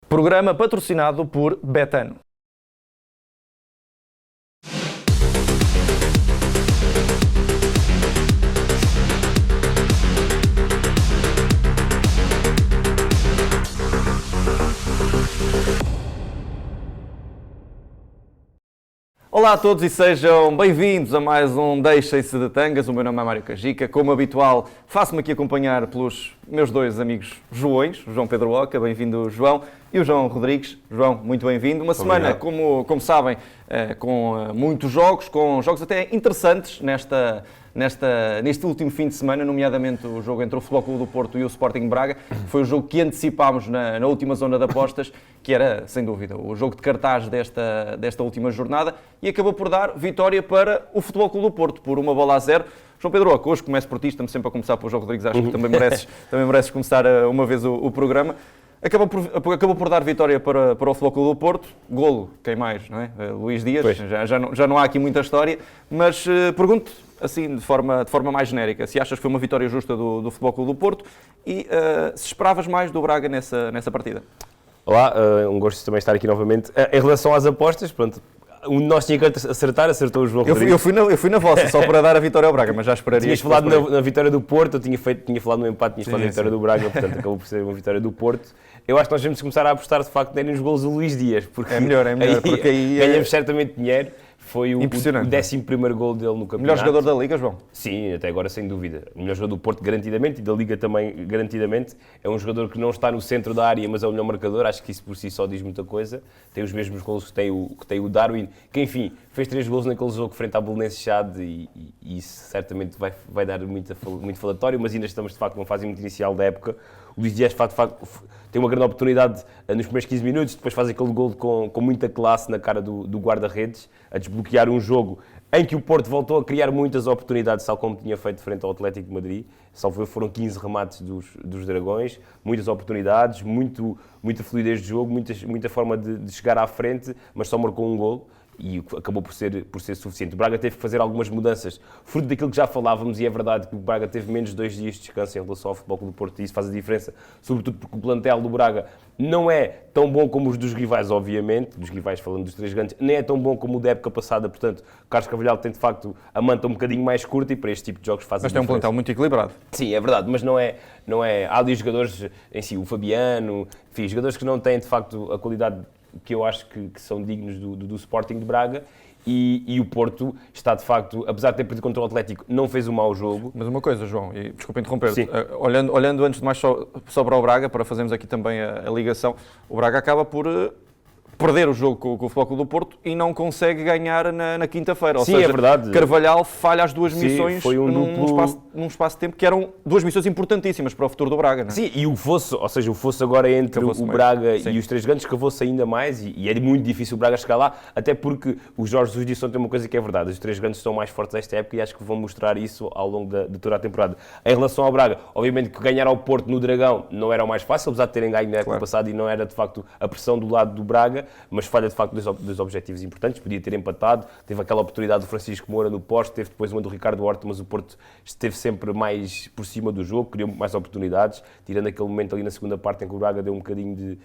Programa patrocinado por Betano. Olá a todos e sejam bem-vindos a mais um Deixem-se de Tangas. O meu nome é Mário Cajica. Como habitual, faço-me aqui acompanhar pelos meus dois amigos Joões, o João Pedro Oca, bem-vindo João, e o João Rodrigues. João, muito bem-vindo. Uma semana, como sabem, com muitos jogos, com jogos até interessantes neste último fim de semana, nomeadamente o jogo entre o Futebol Clube do Porto e o Sporting Braga. Foi o jogo que antecipámos na última zona de apostas, que era, sem dúvida, o jogo de cartaz desta última jornada, e acabou por dar vitória para o Futebol Clube do Porto, por 1-0. João Pedro Oca, hoje começo por ti, estamos sempre a começar pelo João Rodrigues, acho que também mereces começar uma vez o programa. Acabou por dar vitória para o Futebol Clube do Porto. Golo, quem mais, não é? Luís Dias, já não há aqui muita história, mas pergunto assim de forma mais genérica, se achas que foi uma vitória justa do Futebol Clube do Porto e se esperavas mais do Braga nessa partida. Olá, um gosto de também estar aqui novamente. Em relação às apostas, pronto, um de nós tinha que acertou o João Rodrigues. Eu fui na vossa, só para dar a vitória ao Braga, mas já esperaria. Tinhas falado na vitória do Porto, eu tinha falado no empate, tinhas falado na vitória do Braga, portanto acabou por ser uma vitória do Porto. Eu acho que nós devemos começar a apostar de facto nos golos do Luís Dias, porque é melhor, porque aí ganhamos certamente dinheiro. Foi o 11º gol dele no campeonato. Melhor jogador da Liga, João? Sim, até agora sem dúvida. O melhor jogador do Porto garantidamente e da Liga também garantidamente. É um jogador que não está no centro da área, mas é o melhor marcador. Acho que isso por si só diz muita coisa. Tem os mesmos golos que tem o Darwin, que enfim, fez 3 golos naquele jogo frente à Belenenses Chade e isso certamente vai dar muito falatório, mas ainda estamos de facto numa fase muito inicial da época. O Luís Dias de facto tem uma grande oportunidade nos primeiros 15 minutos, depois faz aquele gol com muita classe na cara do guarda-redes, a desbloquear um jogo em que o Porto voltou a criar muitas oportunidades, tal como tinha feito frente ao Atlético de Madrid. Salvo foram 15 remates dos Dragões, muitas oportunidades, muita fluidez de jogo, muita forma de chegar à frente, mas só marcou um gol. E acabou por ser suficiente. O Braga teve que fazer algumas mudanças, fruto daquilo que já falávamos, e é verdade que o Braga teve menos de 2 dias de descanso em relação ao Futebol Clube do Porto, e isso faz a diferença, sobretudo porque o plantel do Braga não é tão bom como os dos rivais, obviamente, dos rivais falando dos 3 grandes, nem é tão bom como o da época passada, portanto, o Carlos Carvalhal tem de facto a manta um bocadinho mais curta e para este tipo de jogos faz a diferença. Mas tem um plantel muito equilibrado. Sim, é verdade, mas não é. Há ali jogadores em si, o Fabiano, enfim, jogadores que não têm de facto a qualidade que eu acho que são dignos do Sporting de Braga, e o Porto está de facto, apesar de ter perdido contra o Atlético, não fez um mau jogo. Mas uma coisa, João, e desculpa interromper-te, olhando antes de mais só para o Braga, para fazermos aqui também a ligação, o Braga acaba por perder o jogo com o Futebol Clube do Porto e não consegue ganhar na quinta-feira. Ou Sim, seja, é verdade. Carvalhal falha as 2 missões foi num espaço de tempo que eram 2 missões importantíssimas para o futuro do Braga. Não é? Sim, e o fosso agora entre o Braga e os 3 grandes cavou-se ainda mais, e é muito difícil o Braga chegar lá, até porque o Jorge Jesus disse ontem uma coisa que é verdade: os 3 grandes estão mais fortes desta época e acho que vão mostrar isso ao longo de toda a temporada. Em relação ao Braga, obviamente que ganhar ao Porto no Dragão não era o mais fácil, apesar de terem ganho na época passada, e não era de facto a pressão do lado do Braga, mas falha de facto dos objetivos importantes. Podia ter empatado, teve aquela oportunidade do Francisco Moura no poste, teve depois uma do Ricardo Horta, mas o Porto esteve sempre mais por cima do jogo, criou mais oportunidades, tirando aquele momento ali na segunda parte em que o Braga deu um bocadinho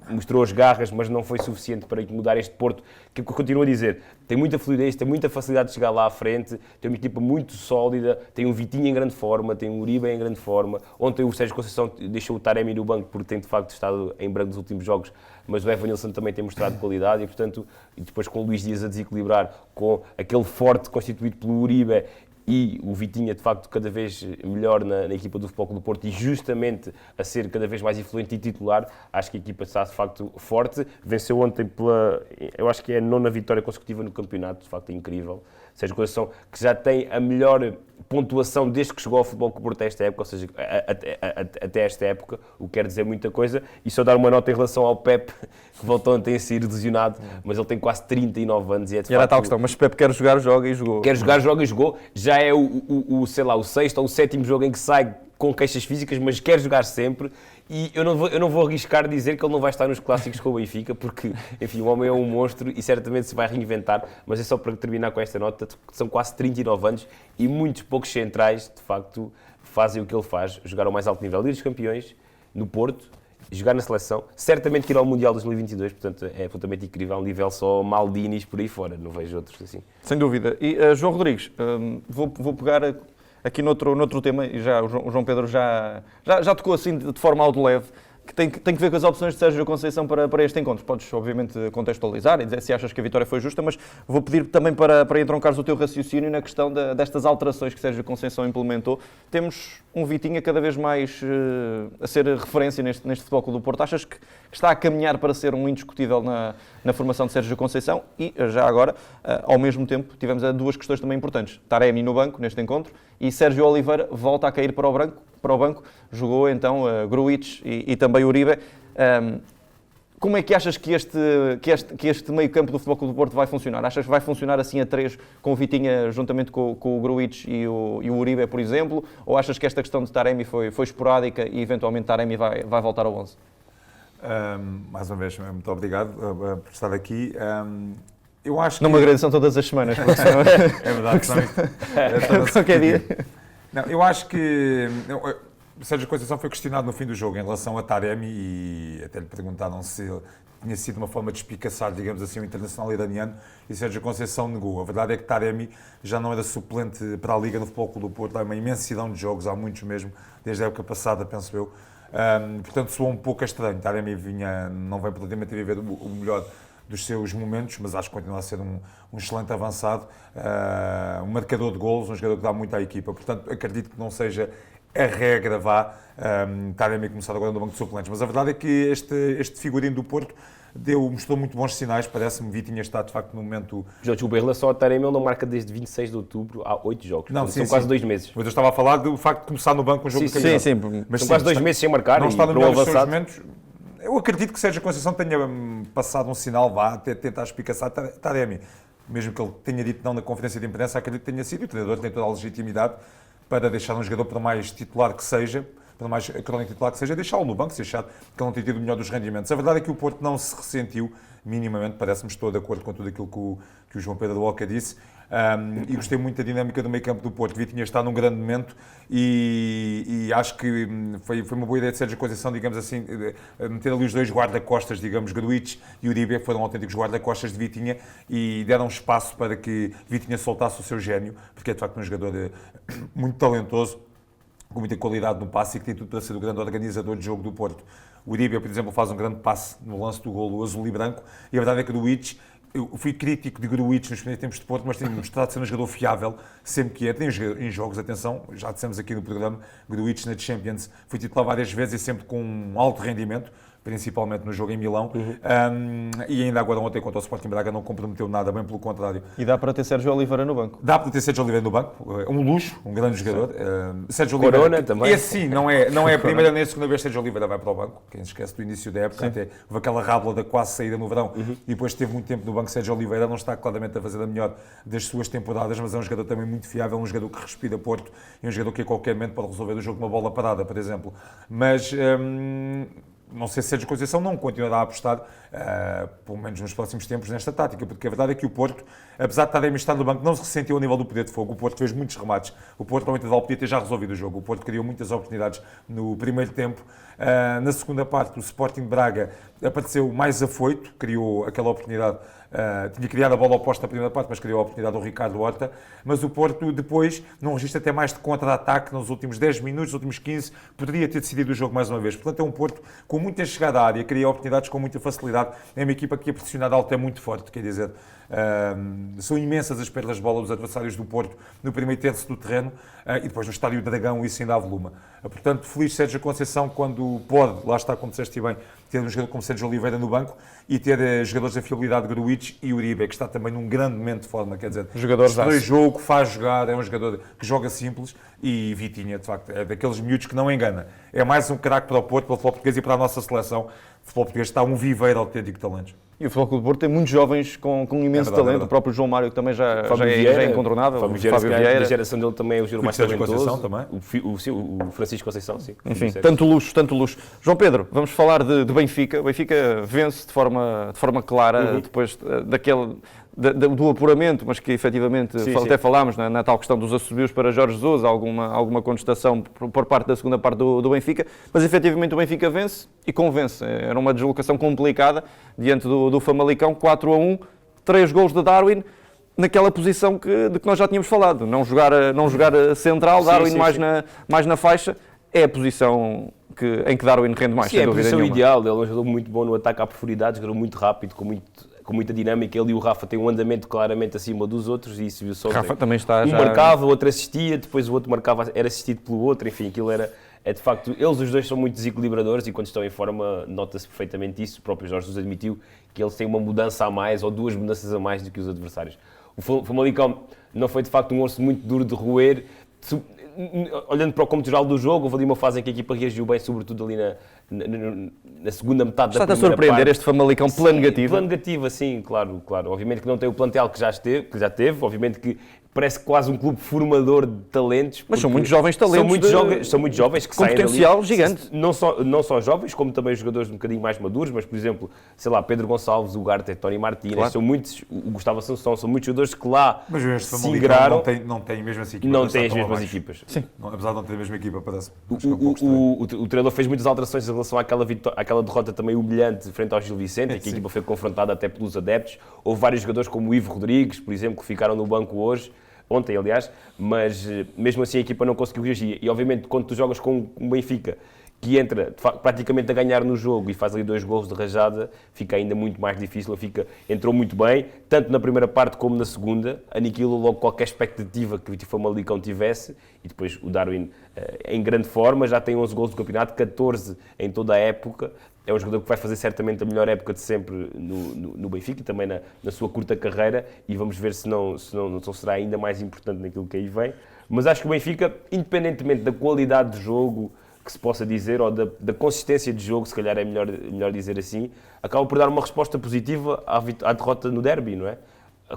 mostrou as garras, mas não foi suficiente para incomodar este Porto, que eu continuo a dizer, tem muita fluidez, tem muita facilidade de chegar lá à frente, tem uma equipa muito sólida, tem um Vitinho em grande forma, tem um Uribe em grande forma. Ontem o Sérgio Conceição deixou o Taremi no banco porque tem de facto estado em branco nos últimos jogos, mas o Evanilson também tem mostrado qualidade e, portanto, depois com o Luís Dias a desequilibrar, com aquele forte constituído pelo Uribe e o Vitinha, de facto, cada vez melhor na equipa do Futebol Clube do Porto e justamente a ser cada vez mais influente e titular, acho que a equipa está, de facto, forte. Venceu ontem eu acho que é a 9ª vitória consecutiva no campeonato, de facto é incrível. Sérgio Conceição, que já tem a melhor pontuação desde que chegou ao Futebol Clube do Porto a esta época, ou seja, até esta época, o que quer dizer muita coisa. E só dar uma nota em relação ao Pep, que voltou ontem a sair lesionado, mas ele tem quase 39 anos e é de facto... era a tal questão, mas Pep quer jogar, joga e jogou. Quer jogar, joga e jogou. Já é o 6º ou o 7º jogo em que sai com queixas físicas, mas quer jogar sempre. E eu não vou arriscar dizer que ele não vai estar nos clássicos com o Benfica, porque, enfim, o homem é um monstro e certamente se vai reinventar, mas é só para terminar com esta nota, que são quase 39 anos e muitos poucos centrais, de facto, fazem o que ele faz, jogar ao mais alto nível. Liga dos Campeões, no Porto, jogar na seleção, certamente que ir ao Mundial 2022, portanto é absolutamente incrível, a um nível só Maldinis por aí fora, não vejo outros assim. Sem dúvida. E João Rodrigues, vou pegar aqui noutro tema, e já o João Pedro já tocou assim de forma ao de leve, que tem que ver com as opções de Sérgio Conceição para este encontro. Podes, obviamente, contextualizar e dizer se achas que a vitória foi justa, mas vou pedir também para entroncares o teu raciocínio na questão destas alterações que Sérgio Conceição implementou. Temos um Vitinha cada vez mais a ser referência neste Futebol Clube do Porto. Achas que está a caminhar para ser um indiscutível na formação de Sérgio Conceição? E, já agora, ao mesmo tempo, tivemos duas questões também importantes. Taremi no banco, neste encontro, e Sérgio Oliveira volta a cair para o banco, jogou então Gruitch e também Uribe. Como é que achas que este meio campo do Futebol Clube do Porto vai funcionar? Achas que vai funcionar assim a 3 com o Vitinha juntamente com o Gruitch e o Uribe, por exemplo? Ou achas que esta questão de Taremi foi esporádica e eventualmente Taremi vai voltar ao 11? Mais uma vez, muito obrigado por estar aqui. Eu acho que... Não me agradeçam todas as semanas, porque senão... É verdade, qualquer dia. Não, eu acho que Sérgio Conceição foi questionado no fim do jogo em relação a Taremi e até lhe perguntaram se tinha sido uma forma de espicaçar, digamos assim, o internacional iraniano, e Sérgio Conceição negou. A verdade é que Taremi já não era suplente para a Liga no Futebol Clube do Porto, há uma imensidão de jogos, há muitos mesmo, desde a época passada, penso eu. Portanto, soou um pouco estranho. Taremi não vem propriamente a viver o melhor dos seus momentos, mas acho que continua a ser um excelente avançado, um marcador de golos, um jogador que dá muito à equipa. Portanto, acredito que não seja a regra Taremi começar agora no banco de suplentes. Mas a verdade é que este figurino do Porto mostrou muito bons sinais, parece-me. Vitinha está de facto no momento... Jorge, em relação ao Taremi, ele não marca desde 26 de outubro, há 8 jogos. Não, são quase 2 meses. Mas eu estava a falar do facto de começar no banco um jogo de campeonato. Sim. Mas são quase 2 meses sem marcar. Não e está no para melhor um dos seus avançado... momentos. Eu acredito que Sérgio Conceição tenha passado um sinal, até tentar espicaçar Taremi. Mesmo que ele tenha dito não na conferência de imprensa, acredito que tenha sido. O treinador tem toda a legitimidade para deixar um jogador, por mais titular que seja, por mais crónico titular que seja, deixá-lo no banco, se achar que ele não tem tido o melhor dos rendimentos. A verdade é que o Porto não se ressentiu minimamente, parece-me, estou de acordo com tudo aquilo que o João Pedro Oca disse, e gostei muito da dinâmica do meio campo do Porto. Vitinha está num grande momento e acho que foi uma boa ideia de Sérgio Conceição, digamos assim, meter ali os dois guarda-costas, digamos, Gruitch e Uribe, que foram autênticos guarda-costas de Vitinha e deram espaço para que Vitinha soltasse o seu gênio, porque é de facto um jogador muito talentoso, com muita qualidade no passe e que tem tudo para ser o grande organizador de jogo do Porto. O Uribe, por exemplo, faz um grande passe no lance do golo azul e branco, e a verdade é que o Gruitch, eu fui crítico de Gruitch nos primeiros tempos de Porto, mas tem mostrado ser um jogador fiável sempre que é. Tem em jogos, atenção, já dissemos aqui no programa, Gruitch na Champions foi titular várias vezes e sempre com um alto rendimento, principalmente no jogo em Milão, e ainda agora ontem contra o Sporting Braga não comprometeu nada, bem pelo contrário. E dá para ter Sérgio Oliveira no banco? Dá para ter Sérgio Oliveira no banco, um luxo, um grande jogador. Sérgio Corona Oliveira, também. Esse sim, não é a primeira nem a segunda vez que Sérgio Oliveira vai para o banco, quem se esquece do início da época, até houve aquela rábula da quase saída no verão, e depois teve muito tempo no banco. Sérgio Oliveira não está claramente a fazer a melhor das suas temporadas, mas é um jogador também muito fiável, um jogador que respira Porto, e um jogador que a qualquer momento pode resolver o jogo com uma bola parada, por exemplo. Mas... não sei se Sérgio Conceição não continuará a apostar, pelo menos nos próximos tempos, nesta tática, porque a verdade é que o Porto, apesar de Taremi estar no banco, não se ressentiu ao nível do poder de fogo. O Porto fez muitos remates. O Porto, ao intervalo, podia ter já resolvido o jogo. O Porto criou muitas oportunidades no primeiro tempo. Na segunda parte, o Sporting Braga apareceu mais afoito, criou aquela oportunidade. Tinha criado a bola oposta na primeira parte, mas criou a oportunidade ao Ricardo Horta. Mas o Porto, depois, num registro até mais de contra-ataque, nos últimos 10 minutos, nos últimos 15, poderia ter decidido o jogo mais uma vez. Portanto, é um Porto com muita chegada à área, cria oportunidades com muita facilidade. É uma equipa que a pressionar alto é muito forte, quer dizer, são imensas as perdas de bola dos adversários do Porto no primeiro terço do terreno, e depois no Estádio Dragão isso ainda há volume. Portanto, feliz Sérgio Conceição quando pode, lá está, como disseste bem, ter um jogador como Sérgio Oliveira no banco e ter jogadores da fiabilidade, Gruitch e Uribe, que está também num grande momento de forma, quer dizer, destrói jogo, faz jogar, é um jogador que joga simples, e Vitinha, de facto, é daqueles miúdos que não engana. É mais um craque para o Porto, para o futebol português e para a nossa seleção. O futebol português está um viveiro autêntico de talentos. E o Futebol Clube do Porto tem muitos jovens com imenso talento. O próprio João Mário que também já é incontornável. Fábio Vieira, a geração dele também é o jogador mais talentoso. Também. O Francisco Conceição, sim. Enfim, tanto luxo. João Pedro, vamos falar de Benfica. O Benfica vence de forma clara depois do apuramento, mas que efetivamente até falámos na tal questão dos assobios para Jorge Jesus, alguma contestação por parte da segunda parte do Benfica, mas efetivamente o Benfica vence e convence. Era uma deslocação complicada diante do Famalicão, 4-1, 3 golos de Darwin, naquela posição de que nós já tínhamos falado, não jogar central, Darwin mais na faixa, é a posição em que Darwin rende mais, sem dúvida nenhuma. É a posição ideal, ele é um jogador muito bom no ataque à profundidade, jogador muito rápido, com muita dinâmica. Ele e o Rafa têm um andamento claramente acima dos outros, e isso viu só. Rafa também está já... marcava, o outro assistia, depois o outro marcava, era assistido pelo outro, enfim, aquilo é de facto, eles os dois são muito desequilibradores e quando estão em forma nota-se perfeitamente isso. O próprio Jorge Jesus admitiu que eles têm uma mudança a mais, ou 2 mudanças a mais do que os adversários. O Famalicão não foi de facto um osso muito duro de roer. Olhando para o cômputo geral do jogo, houve ali uma fase em que a equipa reagiu bem, sobretudo ali na segunda metade da primeira parte. Está-te a surpreender este Famalicão pela negativa? Pela negativa, sim, claro. Obviamente que não tem o plantel que já teve, obviamente que parece quase um clube formador de talentos. Mas são muitos jovens talentos. São muitos jovens que com saem potencial dali, gigante. Não só jovens, como também jogadores um bocadinho mais maduros, mas, por exemplo, sei lá, Pedro Gonçalves, o Ugarte, Tony Martínez, claro. São muitos, o Gustavo Assunção, são muitos jogadores que lá se ingraram. Não tem mesmo essa equipa. Não tem as mesmas equipas. Sim. Apesar de não ter a mesma equipa, parece. O treinador fez muitas alterações em relação àquela derrota também humilhante frente ao Gil Vicente, em que a equipa foi confrontada até pelos adeptos. Houve vários jogadores como o Ivo Rodrigues, por exemplo, que ficaram no banco ontem, aliás, mas mesmo assim a equipa não conseguiu reagir. E obviamente quando tu jogas com o Benfica, que entra praticamente a ganhar no jogo e faz ali 2 golos de rajada, fica ainda muito mais difícil. Entrou muito bem, tanto na primeira parte como na segunda, aniquilou logo qualquer expectativa que o Famalicão tivesse, e depois o Darwin em grande forma, já tem 11 golos do campeonato, 14 em toda a época. É um jogador que vai fazer certamente a melhor época de sempre no Benfica e também na sua curta carreira, e vamos ver se não será ainda mais importante naquilo que aí vem. Mas acho que o Benfica, independentemente da qualidade de jogo que se possa dizer, ou da consistência de jogo, se calhar é melhor dizer assim, acaba por dar uma resposta positiva à derrota no derby, não é?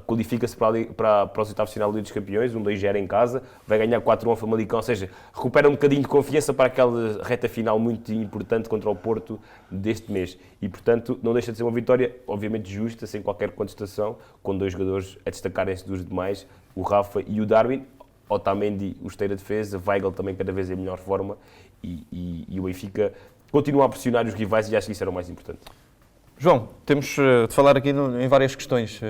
Qualifica-se para os oitavos de final da Liga dos Campeões, 1-2-0 em casa, vai ganhar 4-1 ao Famalicão, ou seja, recupera um bocadinho de confiança para aquela reta final muito importante contra o Porto deste mês. E, portanto, não deixa de ser uma vitória, obviamente justa, sem qualquer contestação, com 2 jogadores a destacarem-se dos demais, o Rafa e o Darwin. Otamendi, o esteiro de defesa, Weigl também cada vez em melhor forma, e o Benfica continua a pressionar os rivais, e acho que isso era o mais importante. João, temos de falar aqui em várias questões.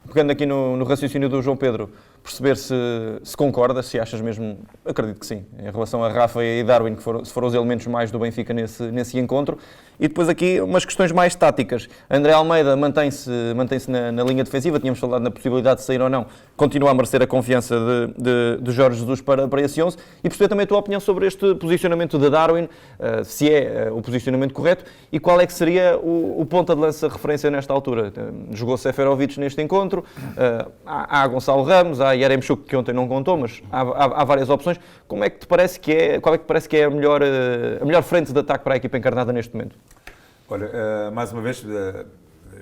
Pegando aqui no raciocínio do João Pedro, perceber se concorda, se achas mesmo, acredito que sim, em relação a Rafa e Darwin, que foram os elementos mais do Benfica nesse encontro. E depois aqui umas questões mais táticas. André Almeida mantém-se na linha defensiva, tínhamos falado na possibilidade de sair ou não, continua a merecer a confiança de Jorge Jesus para esse 11, e perceber também a tua opinião sobre este posicionamento de Darwin, se é o posicionamento correto, e qual é que seria o ponta de lança referência nesta altura. Jogou Seferovic neste encontro, há Gonçalo Ramos, há Yaremchuk, que ontem não contou, mas há várias opções. Qual é que te parece que é a melhor frente de ataque para a equipa encarnada neste momento? Olha, mais uma vez,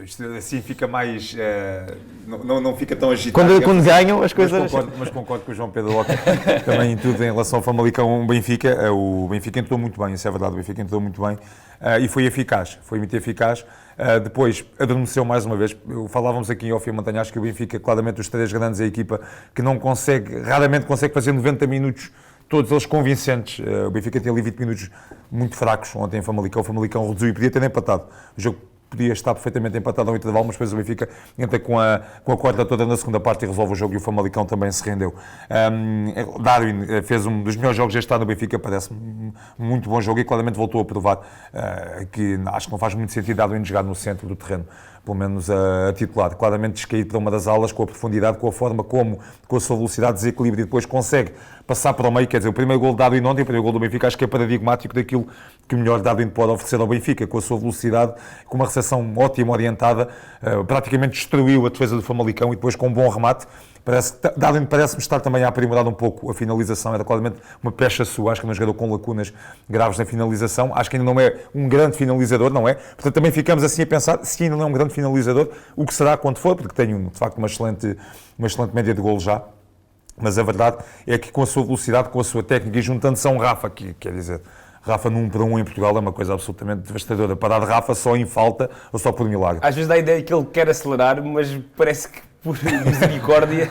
isto assim fica mais... não fica tão agitado. Quando ganham as coisas... Mas concordo com o João Pedro Lopes também em tudo em relação ao Famalicão Benfica. O Benfica entrou muito bem, isso é verdade, o Benfica entrou muito bem e foi eficaz, foi muito eficaz. Depois adormeceu mais uma vez. Falávamos aqui em Ófia Montanha, acho que o Benfica, claramente os 3 grandes, é a equipa que raramente consegue fazer 90 minutos, todos eles convincentes. O Benfica tem ali 20 minutos muito fracos ontem em Famalicão. O Famalicão reduziu e podia ter empatado. O jogo podia estar perfeitamente empatado ao intervalo, mas depois o Benfica entra com a corda toda na segunda parte e resolve o jogo, e o Famalicão também se rendeu. Darwin fez um dos melhores jogos deste ano no Benfica, parece-me muito bom jogo, e claramente voltou a provar que acho que não faz muito sentido Darwin jogar no centro do terreno, pelo menos a titular. Claramente descaído para uma das alas, com a profundidade, com a forma como, com a sua velocidade, desequilíbrio, e depois consegue passar para o meio. Quer dizer, o primeiro gol de Darwin ontem, o primeiro gol do Benfica, acho que é paradigmático daquilo que o melhor Darwin pode oferecer ao Benfica, com a sua velocidade, com uma recepção ótima, orientada, praticamente destruiu a defesa do Famalicão, e depois com um bom remate. Darwin parece-me estar também a aprimorar um pouco a finalização, era claramente uma pecha sua, acho que é um jogador com lacunas graves na finalização, acho que ainda não é um grande finalizador, não é? Portanto, também ficamos assim a pensar, se ainda não é um grande finalizador, o que será quando for, porque tem de facto uma excelente média de golo já. Mas a verdade é que com a sua velocidade, com a sua técnica, e juntando-se a um Rafa, que quer dizer, Rafa num para um em Portugal é uma coisa absolutamente devastadora. Parar de Rafa só em falta ou só por milagre. Às vezes dá a ideia que ele quer acelerar, mas parece que por misericórdia,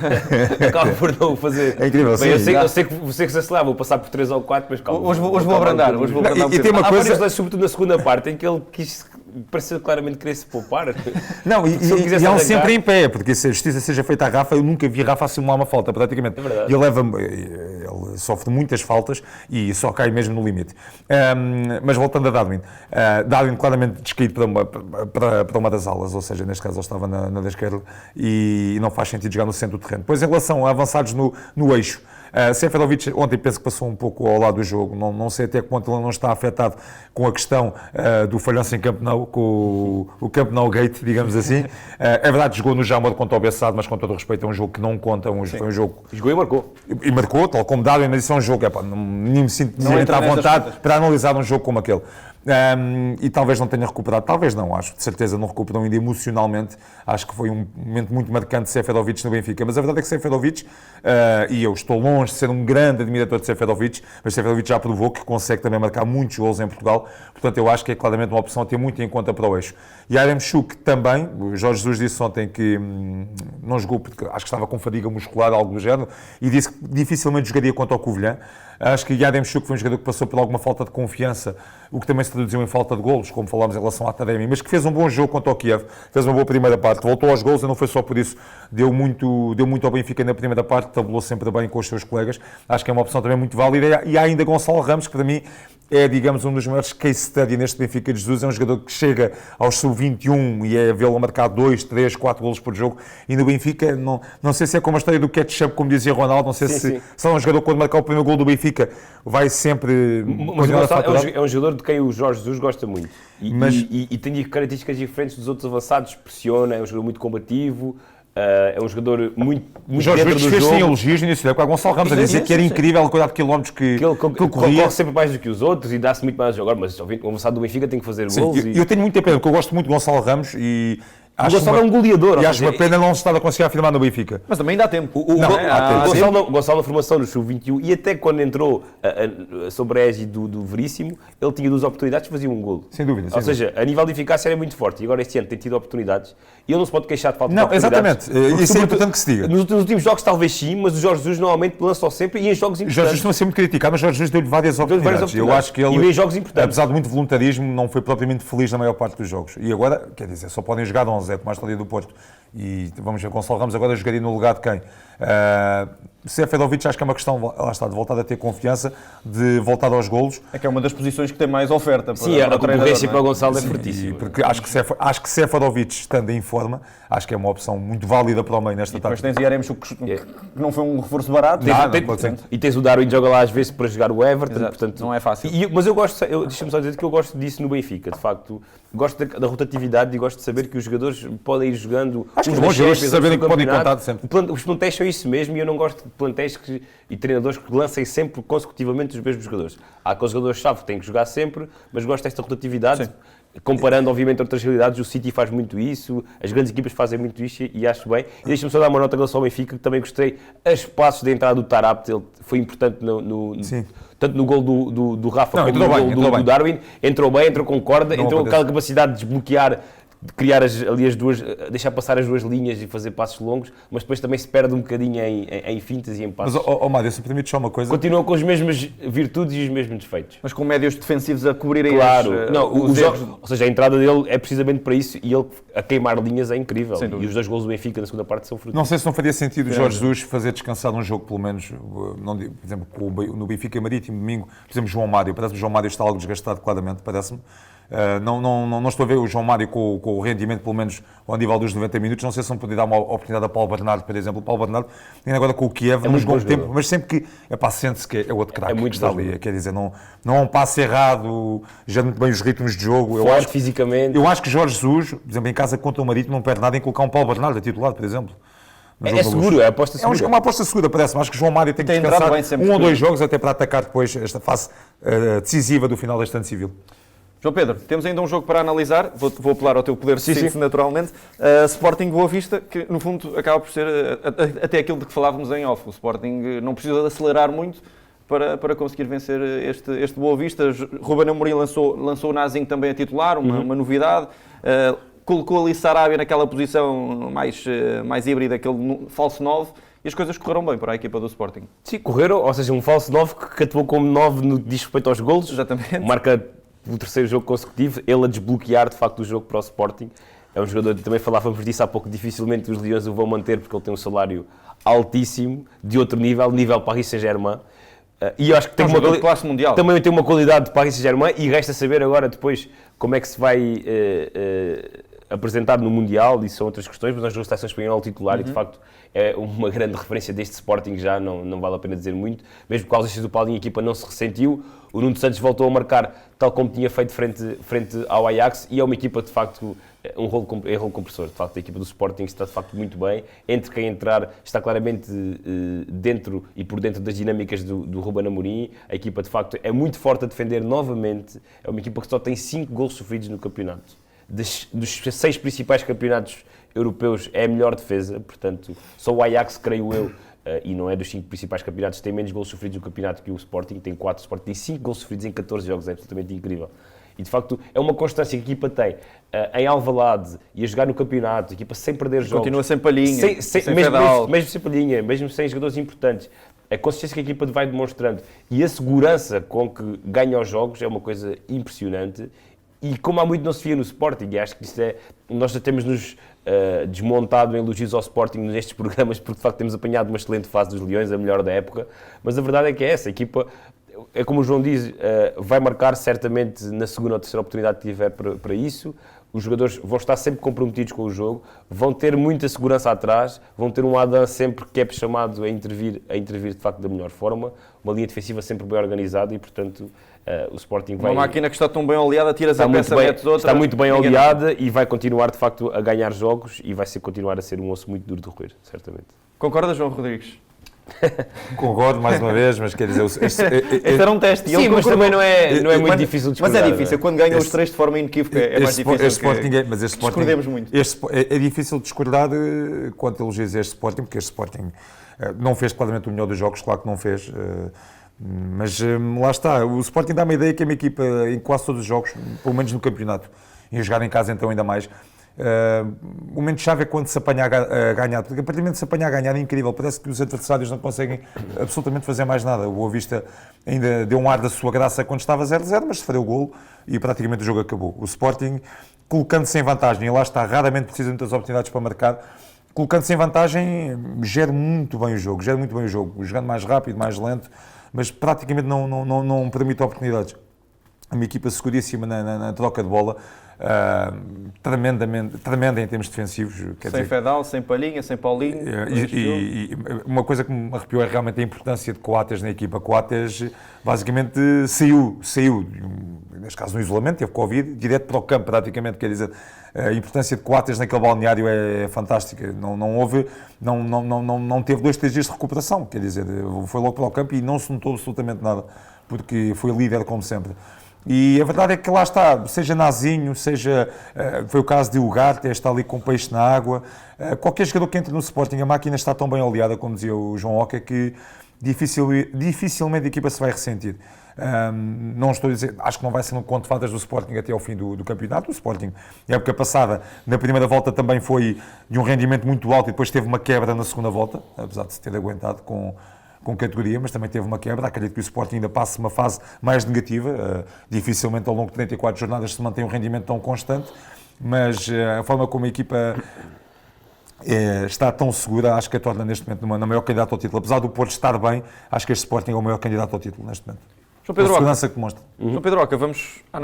acaba por não o fazer. É incrível, bem, sim. eu sei que você que se lá, vou passar por 3 ou 4, mas calma. Hoje vou abrandar. Hoje vou abrandar um E tem uma Há coisa... vários lances, sobretudo na segunda parte, em que ele pareceu claramente querer se poupar. Não, Se ele quisesse e há um arrancar- sempre em pé, porque se a justiça seja feita à Rafa, eu nunca vi Rafa simular uma falta, praticamente. É verdade. E ele sofre muitas faltas e só cai mesmo no limite. Mas voltando a Darwin, Darwin claramente descaído para uma das alas, ou seja, neste caso ele estava na da esquerda e não faz sentido jogar no centro do terreno. Pois em relação a avançados no eixo, Seferovic ontem penso que passou um pouco ao lado do jogo, não sei até que ponto ele não está afetado com a questão do falhanço em Camp Nou, com o Camp Nou Gate, digamos assim. É verdade, jogou no Jamor contra o Bessade, mas com todo o respeito é um jogo que não conta, foi um jogo... Jogou e marcou. E marcou, tal como Darwin, mas isso é um jogo, nem me sinto Não entra à entra vontade nestas para analisar um jogo como aquele. E talvez não tenha recuperado, talvez não, acho de certeza não recuperou ainda emocionalmente, acho que foi um momento muito marcante de Seferovic no Benfica, mas a verdade é que Seferovic, e eu estou longe de ser um grande admirador de Seferovic, mas Seferovic já provou que consegue também marcar muitos golos em Portugal, portanto eu acho que é claramente uma opção a ter muito em conta para o eixo. E Yaremchuk também, o Jorge Jesus disse ontem que não jogou porque acho que estava com fadiga muscular, algo do género, e disse que dificilmente jogaria contra o Covilhã. Acho que Yaremchuk foi um jogador que passou por alguma falta de confiança, o que também se traduziu em falta de golos, como falámos em relação à Taremi, mas que fez um bom jogo contra o Kiev, fez uma boa primeira parte, voltou aos golos e não foi só por isso, deu muito ao Benfica na primeira parte, tabulou sempre bem com os seus colegas, acho que é uma opção também muito válida, e há ainda Gonçalo Ramos, que para mim é, digamos, um dos maiores case study neste Benfica de Jesus, é um jogador que chega aos sub-21 e é vê-lo a marcar 2, 3, 4 golos por jogo, e no Benfica, não sei se é como a história do ketchup, como dizia Ronaldo, não sei se é um jogador que quando marcar o primeiro gol do Benfica vai sempre... Mas o Gonçalo é um jogador de quem o Jorge Jesus gosta muito e tem características diferentes dos outros avançados, pressiona, é um jogador muito combativo, é um jogador muito Jorge dentro Jesus do fez jogo. sim elogios no início da época a Gonçalo Ramos, a dizer que era incrível a quantidade de quilómetros que ele corria. Corre sempre mais do que os outros e dá-se muito mais agora, mas o avançado do Benfica tem que fazer gols. Eu tenho muita pena, porque eu gosto muito de Gonçalo Ramos e... O Gonçalo é um goleador. E acho uma pena não se estar a conseguir afirmar no Benfica. Mas também ainda há tempo. O Gonçalo na formação no Sub-21 e até quando entrou sobre a égide do Veríssimo, ele tinha 2 oportunidades e fazia um golo. Sem dúvida. Ou seja, a nível de eficácia era muito forte. E agora este ano tem tido oportunidades e ele não se pode queixar de falta de Não, oportunidades. exatamente. Isso é importante que se diga. Nos últimos jogos talvez sim, mas o Jorge Jesus normalmente lança sempre e em jogos importantes. Jorge Jesus não é sempre criticado, mas Jorge Jesus deu-lhe várias oportunidades. Eu acho que ele, e em jogos importantes. apesar de muito voluntarismo, não foi propriamente feliz na maior parte dos jogos. E agora, quer dizer, só podem jogar 11, é como a história do Porto. E vamos ver, Gonçalo Ramos agora jogaria no lugar de quem? Seferovic, acho que é uma questão, lá está, de voltar a ter confiança, de voltar aos golos. É que é uma das posições que tem mais oferta. Sim, a concorrência para o Gonçalo é fortíssima. Porque acho que Seferovic, estando em forma, acho que é uma opção muito válida para o meio nesta tarde. Depois tens Yaremchuk, que não foi um reforço barato. E tens o Darwin que joga lá às vezes para jogar o Everton, portanto, não é fácil. Mas deixa-me só dizer que eu gosto disso no Benfica, de facto. Gosto da rotatividade e gosto de saber que os jogadores podem ir jogando. Acho que é bom jogadores saberem que podem contar sempre. Os plantéis são isso mesmo e eu não gosto de plantéis e treinadores que lancem sempre consecutivamente os mesmos jogadores. Há aqueles jogadores-chave que têm que jogar sempre, mas gosto desta rotatividade. Sim. Comparando, obviamente, outras realidades, o City faz muito isso, as grandes equipas fazem muito isso e acho bem. E deixa-me só dar uma nota em relação ao Benfica, que também gostei. A espaços de entrada do Tarapte, ele foi importante tanto no gol do Rafa como no gol do Darwin. Entrou bem, entrou com corda, entrou com aquela capacidade de desbloquear, de criar ali as duas, deixar passar as duas linhas e fazer passos longos, mas depois também se perde um bocadinho em fintas e em passos. Mas, Mário, se me permite só uma coisa... Continua com as mesmas virtudes e os mesmos defeitos. Mas com médios defensivos a cobrirem os erros. Ou seja, a entrada dele é precisamente para isso e ele a queimar linhas é incrível. E os 2 golos do Benfica na segunda parte são frutos. Não sei se não faria sentido o Jorge Jesus fazer descansar um jogo, pelo menos, por exemplo, no Benfica Marítimo, domingo, por exemplo, João Mário. Parece que o João Mário está algo desgastado, claramente, parece-me. Não estou a ver o João Mário com o rendimento, pelo menos ao nível dos 90 minutos. Não sei se não poderia dar uma oportunidade a Paulo Bernardo, por exemplo. O Paulo Bernardo tem agora com o Kiev, não jogou tempo, mas sempre que sente-se que é outro craque que está ali. Quer dizer, não há um passo errado, já muito bem os ritmos de jogo. Forte fisicamente. Eu acho que Jorge Jesus, por exemplo, em casa contra o Marítimo, não perde nada em colocar um Paulo Bernardo a titular, por exemplo. É seguro, é aposta segura. É uma aposta segura, parece-me. Acho que João Mário tem que descansar um ou 2 jogos até para atacar depois esta fase decisiva do final deste ano civil. João Pedro, temos ainda um jogo para analisar, vou apelar ao teu poder de síntese naturalmente. Sporting Boa Vista, que no fundo acaba por ser até aquilo de que falávamos em off. O Sporting não precisa de acelerar muito para conseguir vencer este Boa Vista. Ruben Amorim lançou o Nazinho também a titular, uma novidade. colocou ali Sarabia naquela posição mais híbrida, aquele falso 9, e as coisas correram bem para a equipa do Sporting. Sim, correram, ou seja, um falso 9 que atuou como 9 no que diz respeito aos golos. Exatamente. Marca o terceiro jogo consecutivo, ele a desbloquear de facto o jogo para o Sporting. É um jogador, também falávamos disso há pouco, dificilmente os Leões o vão manter porque ele tem um salário altíssimo, de outro nível Paris Saint-Germain. E eu acho que tem uma classe mundial. Também tem uma qualidade de Paris Saint-Germain e resta saber agora depois como é que se vai apresentar no Mundial, e são outras questões, mas nós na seleção espanhola titular e de facto é uma grande referência deste Sporting, já não vale a pena dizer muito, mesmo com a ausência do Paulinho a equipa não se ressentiu, o Nuno Santos voltou a marcar tal como tinha feito frente ao Ajax, e é uma equipa de facto, um rolo compressor, de facto a equipa do Sporting está de facto muito bem, entre quem entrar está claramente dentro e por dentro das dinâmicas do Ruben Amorim, a equipa de facto é muito forte a defender novamente, é uma equipa que só tem 5 golos sofridos no campeonato. Dos 6 principais campeonatos europeus é a melhor defesa, portanto, só o Ajax, creio eu, e não é dos 5 principais campeonatos, tem menos gols sofridos no campeonato que o Sporting, tem 4, o Sporting tem 5 gols sofridos em 14 jogos, é absolutamente incrível. E de facto é uma constância que a equipa tem em Alvalade e a jogar no campeonato, a equipa sem perder jogos. Continua sem Palhinha, mesmo sem Palhinha, mesmo sem jogadores importantes. A consistência que a equipa vai demonstrando e a segurança com que ganha os jogos é uma coisa impressionante. E como há muito não se via no Sporting, acho que isso nós já temos-nos desmontado em elogios ao Sporting nestes programas, porque de facto temos apanhado uma excelente fase dos Leões, a melhor da época, mas a verdade é que é essa, a equipa, é como o João diz, vai marcar certamente na segunda ou terceira oportunidade que tiver para isso, os jogadores vão estar sempre comprometidos com o jogo, vão ter muita segurança atrás, vão ter um Adam sempre que é chamado a intervir de facto da melhor forma, uma linha defensiva sempre bem organizada e portanto o Sporting vai... Uma máquina que está tão bem oleada, tiras a peça, metes outra... Está muito bem oleada e vai continuar de facto a ganhar jogos e vai continuar a ser um osso muito duro de roer, certamente. Concorda, João Rodrigues? Concordo mais uma vez, mas quer dizer... Este era um teste. Sim, mas também não é muito difícil de discordar. Mas é difícil, quando ganham os 3 de forma inequívoca é mais difícil discordemos muito. É difícil discordar quanto elogios este Sporting, porque este Sporting não fez claramente o melhor dos jogos, claro que não fez, mas lá está, o Sporting dá uma ideia que é uma equipa em quase todos os jogos, pelo menos no campeonato, e a jogar em casa então ainda mais. O momento-chave é quando se apanha a ganhar, porque a partir do momento que se apanha a ganhar é incrível, parece que os adversários não conseguem absolutamente fazer mais nada. O Boa Vista ainda deu um ar da sua graça quando estava 0-0, mas sofreu o golo e praticamente o jogo acabou. O Sporting, colocando-se em vantagem, e lá está, raramente precisa de muitas oportunidades para marcar, colocando-se em vantagem, gera muito bem o jogo, jogando mais rápido, mais lento, mas praticamente não permite oportunidades. Uma equipa seguríssima na troca de bola, tremenda em termos defensivos. Sem Fedal, sem Palhinha, sem Paulinho. E uma coisa que me arrepiou é realmente a importância de Coates na equipa. Coates basicamente saiu, neste caso no isolamento, teve Covid, direto para o campo praticamente, quer dizer, a importância de Coates naquele balneário é fantástica. Não teve 2-3 dias de recuperação, quer dizer, foi logo para o campo e não se notou absolutamente nada, porque foi líder como sempre. E a verdade é que lá está, seja Nazinho, foi o caso de Ugarte, está ali com peixe na água, qualquer jogador que entre no Sporting, a máquina está tão bem oleada, como dizia o João Oca, que dificilmente a equipa se vai ressentir. Não estou a dizer, acho que não vai ser um conto de fadas do Sporting até ao fim do campeonato. O Sporting, na época passada, na primeira volta também foi de um rendimento muito alto e depois teve uma quebra na segunda volta, apesar de se ter aguentado com categoria, mas também teve uma quebra. Acredito que o Sporting ainda passe uma fase mais negativa, dificilmente ao longo de 34 jornadas se mantém um rendimento tão constante, mas a forma como a equipa está tão segura, acho que a torna neste momento na maior candidata ao título. Apesar do Porto estar bem, acho que este Sporting é o maior candidato ao título neste momento. João Pedro a segurança que demonstra. João Pedro Oca, vamos ao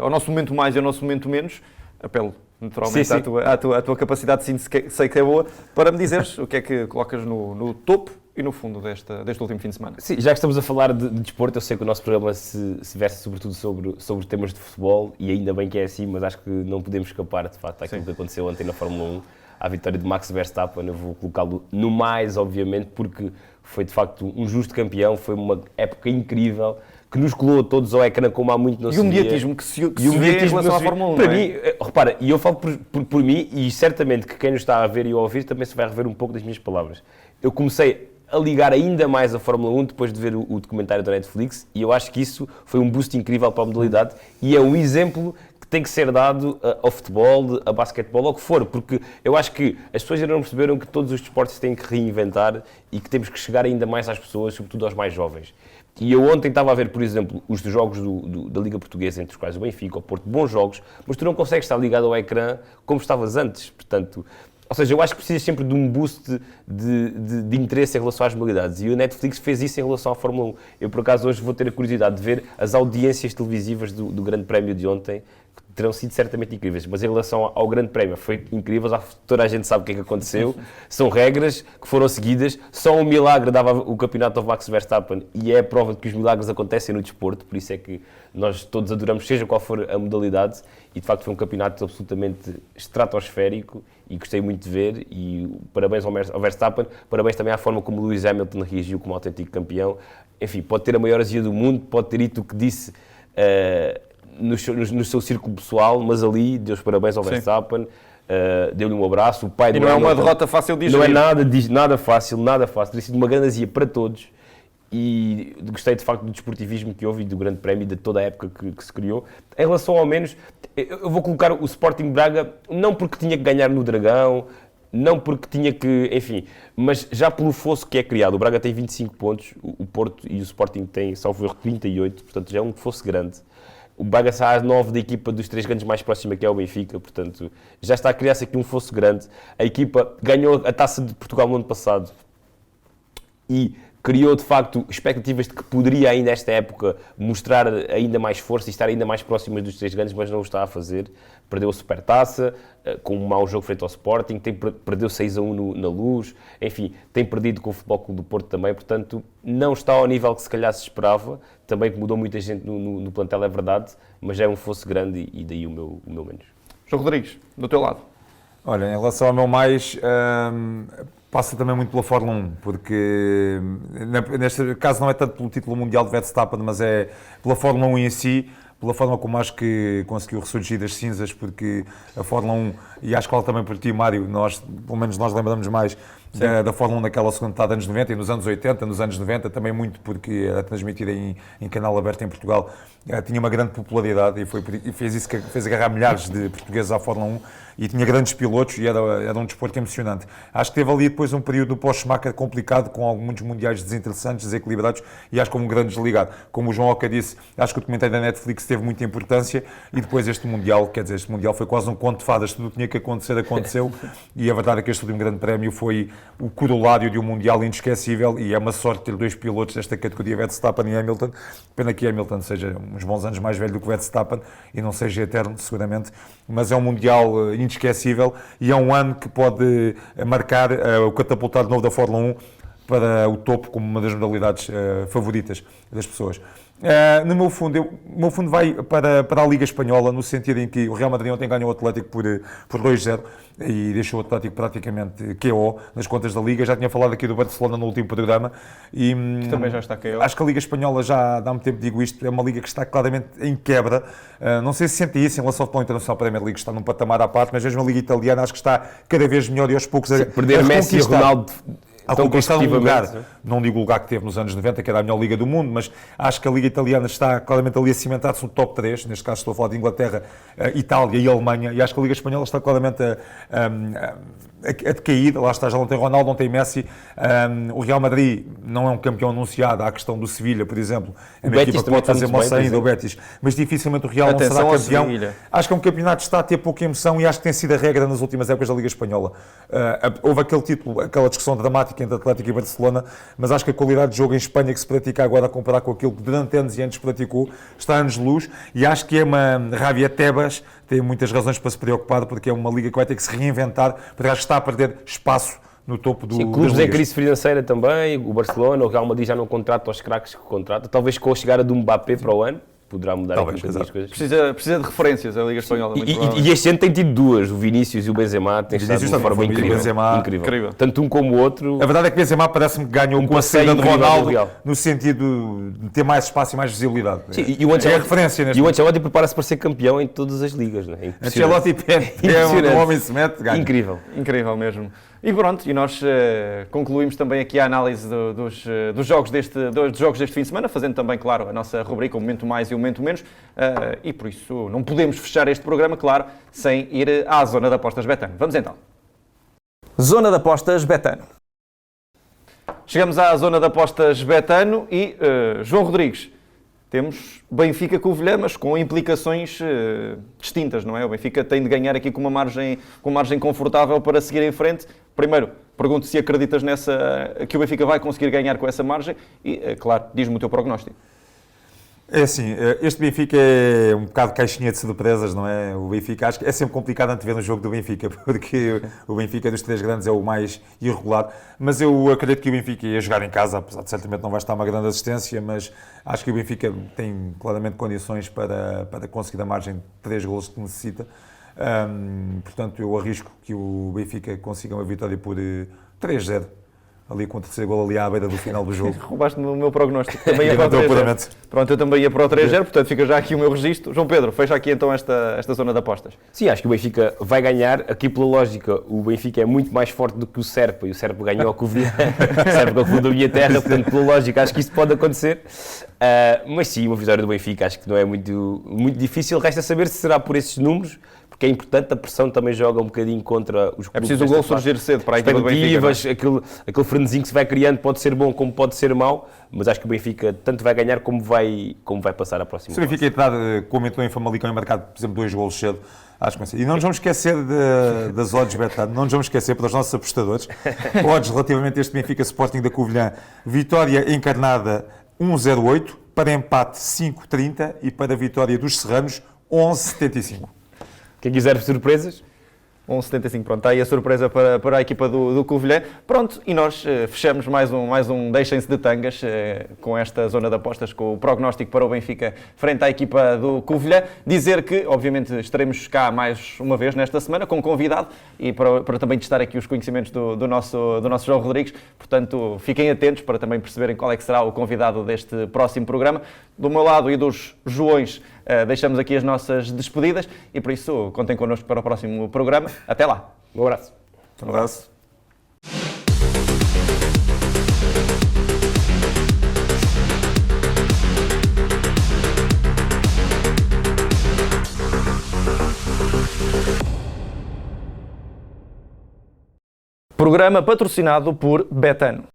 nosso momento mais e ao nosso momento menos. Apelo naturalmente sim. À tua capacidade de síntese, que sei que é boa, para me dizeres o que é que colocas no topo e no fundo deste último fim de semana. Sim, já que estamos a falar de desporto, eu sei que o nosso programa se versa sobretudo sobre temas de futebol e ainda bem que é assim, mas acho que não podemos escapar de facto àquilo que aconteceu ontem na Fórmula 1, à vitória de Max Verstappen. Eu vou colocá-lo no mais, obviamente, porque foi de facto um justo campeão, foi uma época incrível, que nos colou a todos ao ecrã como há muito não se via. E o mediatismo que se vê em relação à Fórmula 1, para mim, repara, e eu falo por mim, e certamente que quem nos está a ver e a ouvir também se vai rever um pouco das minhas palavras. Eu comecei a ligar ainda mais a Fórmula 1 depois de ver o documentário da Netflix, e eu acho que isso foi um boost incrível para a modalidade e é um exemplo que tem que ser dado ao futebol, a basquetebol, ao que for, porque eu acho que as pessoas ainda não perceberam que todos os desportos têm que reinventar e que temos que chegar ainda mais às pessoas, sobretudo aos mais jovens. E eu ontem estava a ver, por exemplo, os jogos da Liga Portuguesa, entre os quais o Benfica, o Porto, bons jogos, mas tu não consegues estar ligado ao ecrã como estavas antes, portanto... Ou seja, eu acho que precisas sempre de um boost de interesse em relação às modalidades. E o Netflix fez isso em relação à Fórmula 1. Eu, por acaso, hoje vou ter a curiosidade de ver as audiências televisivas do Grande Prémio de ontem, que terão sido certamente incríveis. Mas em relação ao Grande Prémio, foi incrível. Já toda a gente sabe o que é que aconteceu. São regras que foram seguidas. Só um milagre dava o campeonato ao Max Verstappen. E é a prova de que os milagres acontecem no desporto. Por isso é que nós todos adoramos, seja qual for a modalidade. E, de facto, foi um campeonato absolutamente estratosférico. E gostei muito de ver, e parabéns ao Verstappen, parabéns também à forma como o Lewis Hamilton reagiu como autêntico campeão. Enfim, pode ter a maior azia do mundo, pode ter dito o que disse no seu círculo pessoal, mas ali deu os parabéns ao Verstappen, deu-lhe um abraço. O pai do não é uma Hamilton, derrota fácil de digerir. Não é nada fácil, tem sido uma grande azia para todos. E gostei de facto do desportivismo que houve e do Grande Prémio e de toda a época que se criou. Em relação ao menos, eu vou colocar o Sporting Braga, não porque tinha que ganhar no Dragão, não porque tinha que, enfim, mas já pelo fosso que é criado. O Braga tem 25 pontos, o Porto e o Sporting têm, salvo erro, 38, portanto já é um fosso grande. O Braga está às 9 da equipa dos 3 grandes mais próxima, que é o Benfica, portanto já está a criar-se aqui um fosso grande. A equipa ganhou a Taça de Portugal no ano passado e criou, de facto, expectativas de que poderia ainda esta época mostrar ainda mais força e estar ainda mais próxima dos 3 grandes, mas não o está a fazer. Perdeu a Supertaça, com um mau jogo frente ao Sporting, perdeu 6-1 na Luz, enfim, tem perdido com o Futebol Clube do Porto também, portanto, não está ao nível que se calhar se esperava, também que mudou muita gente no plantel, é verdade, mas é um fosso grande e daí o meu menos. João Rodrigues, do teu lado. Olha, em relação ao meu mais... passa também muito pela Fórmula 1, porque neste caso não é tanto pelo título mundial de Verstappen, mas é pela Fórmula 1 em si, pela forma como acho que conseguiu ressurgir das cinzas, porque a Fórmula 1, e acho que também por ti, Mário, pelo menos nós lembramos mais da Fórmula 1 naquela segunda metade dos anos 90 e nos anos 80, nos anos 90 também muito porque era transmitida em canal aberto em Portugal, tinha uma grande popularidade e fez isso que fez agarrar milhares de portugueses à Fórmula 1 e tinha grandes pilotos e era um desporto emocionante. Acho que teve ali depois um período pós-Schumacher complicado, com muitos mundiais desinteressantes, desequilibrados, e acho que como um grande desligado. Como o João Oca disse, acho que o documentário da Netflix teve muita importância e depois este Mundial, este Mundial foi quase um conto de fadas, tudo o que tinha que acontecer, aconteceu, e a verdade é que este último grande prémio foi o corolário de um Mundial inesquecível e é uma sorte ter 2 pilotos desta categoria, Verstappen e Hamilton. Pena que Hamilton seja uns bons anos mais velho do que Verstappen e não seja eterno, seguramente, mas é um Mundial inesquecível e é um ano que pode marcar o catapultar de novo da Fórmula 1 para o topo como uma das modalidades favoritas das pessoas. No meu fundo, o meu fundo vai para a Liga Espanhola, no sentido em que o Real Madrid ontem ganhou o Atlético por 2-0 e deixou o Atlético praticamente KO nas contas da Liga. Já tinha falado aqui do Barcelona no último programa. E também já está KO. Acho que a Liga Espanhola, já há muito tempo digo isto, é uma liga que está claramente em quebra. Não sei se sente isso em relação ao futebol internacional. A Premier League está num patamar à parte, mas mesmo a Liga Italiana acho que está cada vez melhor e aos poucos perder Messi e Ronaldo a conquistar um lugar, não digo o lugar que teve nos anos 90, que era a melhor liga do mundo, mas acho que a Liga Italiana está claramente ali a cimentar-se no top 3, neste caso estou a falar de Inglaterra, Itália e Alemanha, e acho que a Liga Espanhola está claramente a decair, lá está, já não tem Ronaldo, não tem Messi, o Real Madrid não é um campeão anunciado, há a questão do Sevilha, por exemplo, é uma equipa que pode fazer moça ainda, o Betis, mas dificilmente o Real não será campeão. Acho que é um campeonato que está a ter pouca emoção e acho que tem sido a regra nas últimas épocas da Liga Espanhola. Houve aquele título, aquela discussão dramática entre Atlético e Barcelona, mas acho que a qualidade de jogo em Espanha que se pratica agora a comparar com aquilo que durante anos e antes praticou, está a anos de luz e acho que é uma Javier Tebas, tem muitas razões para se preocupar porque é uma liga que vai ter que se reinventar, porque acho que está a perder espaço no topo do... Sim, clubes em crise financeira também, o Barcelona, o Real Madrid já não contrata os craques que contrata, talvez com a chegada do Mbappé para o ano, poderá mudar aqui um bocadinho as coisas. Precisa de referências a Liga Espanhola. E este ano tem tido 2, o Vinícius e o Benzema, têm estado de uma forma incrível. Tanto um como o outro. A verdade é que Benzema parece-me que ganhou com a saída de Ronaldo, no sentido de ter mais espaço e mais visibilidade. Sim, e o Ancelotti prepara-se para ser campeão em todas as ligas. Não é? Ancelotti é um homem se mete, ganha. Incrível. Incrível mesmo. E pronto, e nós concluímos também aqui a análise dos jogos deste fim de semana, fazendo também, claro, a nossa rubrica, o momento mais e o momento menos, e por isso não podemos fechar este programa, claro, sem ir à zona de apostas Betano. Vamos então. Zona de apostas Betano. Chegamos à zona de apostas Betano e, João Rodrigues, temos Benfica Covilhã, mas com implicações distintas, não é? O Benfica tem de ganhar aqui com uma margem confortável para seguir em frente. Primeiro, pergunto se acreditas que o Benfica vai conseguir ganhar com essa margem e, claro, diz-me o teu prognóstico. É assim, este Benfica é um bocado caixinha de surpresas, não é? O Benfica, acho que é sempre complicado antever no jogo do Benfica, porque o Benfica dos três grandes é o mais irregular, mas eu acredito que o Benfica ia jogar em casa, apesar de certamente não vai estar uma grande assistência, mas acho que o Benfica tem claramente condições para conseguir a margem de 3 golos que necessita. Portanto, eu arrisco que o Benfica consiga uma vitória por 3-0. Ali com o terceiro gol ali à beira do final do jogo. Roubaste-me o meu prognóstico. Também ia para o 3-0. Pronto, eu também ia para o 3-0, portanto fica já aqui o meu registro. João Pedro, fecha aqui então esta zona de apostas. Sim, acho que o Benfica vai ganhar. Aqui pela lógica, o Benfica é muito mais forte do que o Serpa, e o Serpa ganhou ao Covilhã. O Serpa com o da minha terra, portanto pela lógica acho que isso pode acontecer. Mas sim, uma vitória do Benfica acho que não é muito difícil. Resta saber se será por esses números, porque é importante, a pressão também joga um bocadinho contra os clubes. É preciso o gol surgir cedo para a equipa do Benfica. Aquele frenesinho que se vai criando pode ser bom como pode ser mau, mas acho que o Benfica tanto vai ganhar como vai passar a próxima. Se o Benfica entrar, comentou em Famalicão, e marcado, por exemplo, 2 golos cedo, acho que vai. E não nos vamos esquecer das odds Betano, não nos vamos esquecer para os nossos apostadores. Odds relativamente a este Benfica Sporting da Covilhã, vitória encarnada 1,08, para empate 5,30 e para a vitória dos Serranos 11,75. Quem quiser surpresas? 11,75, pronto, está aí a surpresa para a equipa do Covilhã. Pronto, e nós fechamos mais um Deixem-se de Tangas com esta zona de apostas, com o prognóstico para o Benfica frente à equipa do Covilhã. Dizer que, obviamente, estaremos cá mais uma vez nesta semana com convidado e para também testar aqui os conhecimentos do nosso João Rodrigues. Portanto, fiquem atentos para também perceberem qual é que será o convidado deste próximo programa. Do meu lado e dos Joões, deixamos aqui as nossas despedidas e por isso contem connosco para o próximo programa. Até lá. Um abraço. Um abraço. Programa patrocinado por Betano.